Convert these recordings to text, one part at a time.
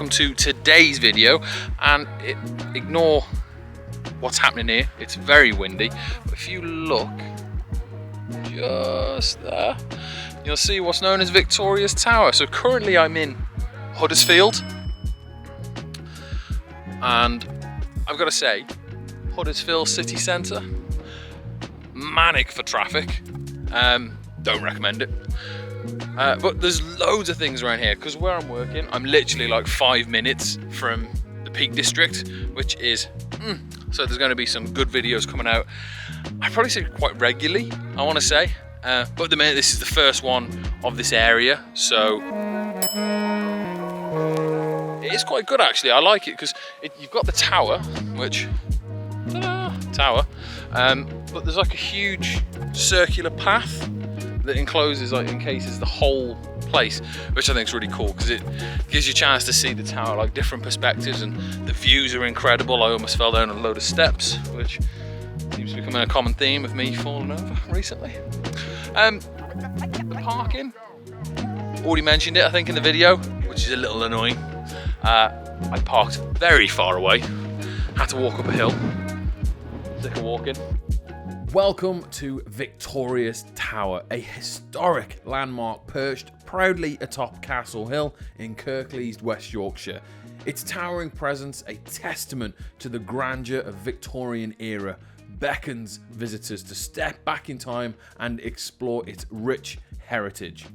welcome to today's video. And ignore what's happening here, it's very windy, but if you look just there, you'll see what's known as Victoria's Tower. So currently I'm in Huddersfield, and I've got to say, Huddersfield city centre, manic for traffic. Don't recommend it. But there's loads of things around here, because where I'm working, I'm literally like 5 minutes from the Peak District, which is, so there's going to be some good videos coming out. I probably say quite regularly, I want to say, but at the minute this is the first one of this area, so it is quite good actually. I like it because you've got the tower, which, tower, but there's like a huge circular path that encloses, like, encases the whole place, which I think is really cool because it gives you a chance to see the tower like different perspectives, and the views are incredible. I almost fell down a load of steps, which seems to be becoming a common theme of me falling over recently. The parking, already mentioned it I think in the video, which is a little annoying. I parked very far away, had to walk up a hill, sick of walking. Welcome to Victoria's Tower, a historic landmark perched proudly atop Castle Hill in Kirklees, West Yorkshire. Its towering presence, a testament to the grandeur of Victorian era, beckons visitors to step back in time and explore its rich heritage.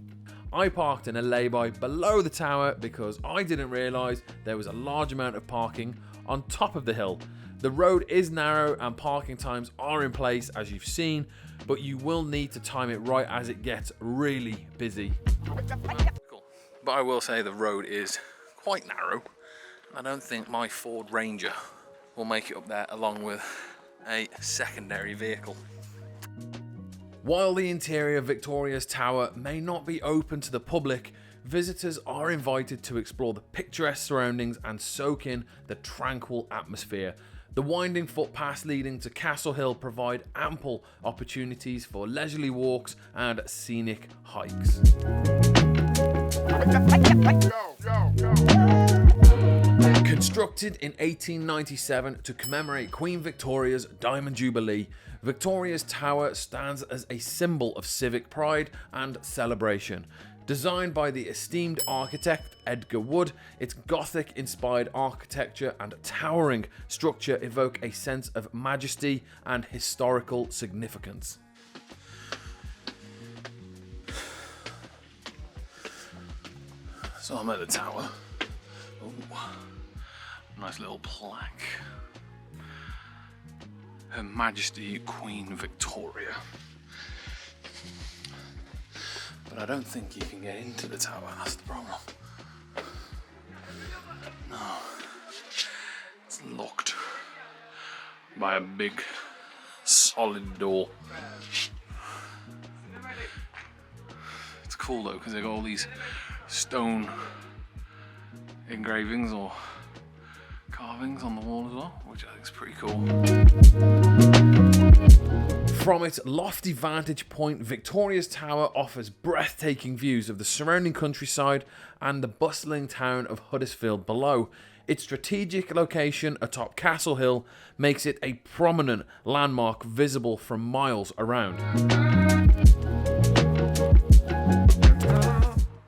I parked in a lay-by below the tower because I didn't realise there was a large amount of parking on top of the hill. The road is narrow and parking times are in place, as you've seen, but you will need to time it right as it gets really busy. Cool. But I will say the road is quite narrow. I don't think my Ford Ranger will make it up there along with a secondary vehicle. While the interior of Victoria's Tower may not be open to the public, visitors are invited to explore the picturesque surroundings and soak in the tranquil atmosphere. The winding footpaths leading to Castle Hill provide ample opportunities for leisurely walks and scenic hikes. Constructed in 1897 to commemorate Queen Victoria's Diamond Jubilee, Victoria's Tower stands as a symbol of civic pride and celebration. Designed by the esteemed architect Edgar Wood, its Gothic-inspired architecture and towering structure evoke a sense of majesty and historical significance. So I'm at the tower. Ooh, nice little plaque. Her Majesty Queen Victoria. But I don't think you can get into the tower, that's the problem. No. It's locked by a big solid door. It's cool though, because they've got all these stone engravings or carvings on the wall as well, which I think is pretty cool. From its lofty vantage point, Victoria's Tower offers breathtaking views of the surrounding countryside and the bustling town of Huddersfield below. Its strategic location atop Castle Hill makes it a prominent landmark visible from miles around.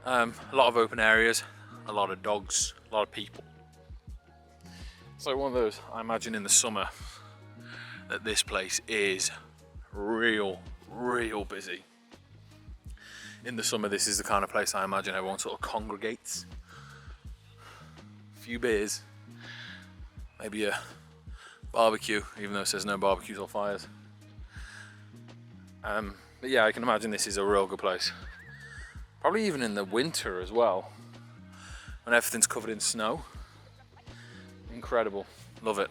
A lot of open areas, a lot of dogs, a lot of people. It's like one of those, I imagine in the summer, that this place is real busy. In the summer, this is the kind of place I imagine everyone sort of congregates. A few beers, maybe a barbecue, even though it says no barbecues or fires. But yeah, I can imagine this is a real good place. Probably even in the winter as well, when everything's covered in snow. Incredible, love it.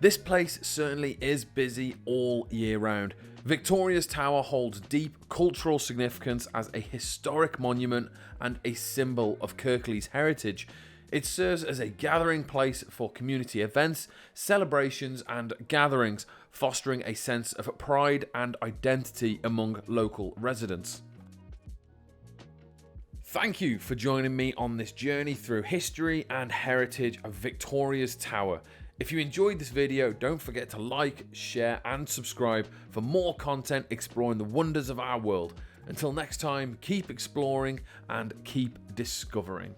This place certainly is busy all year round. Victoria's Tower holds deep cultural significance as a historic monument and a symbol of Kirklees heritage. It serves as a gathering place for community events, celebrations and gatherings, fostering a sense of pride and identity among local residents. Thank you for joining me on this journey through history and heritage of Victoria's Tower. If you enjoyed this video, don't forget to like, share and subscribe for more content exploring the wonders of our world. Until next time, keep exploring and keep discovering.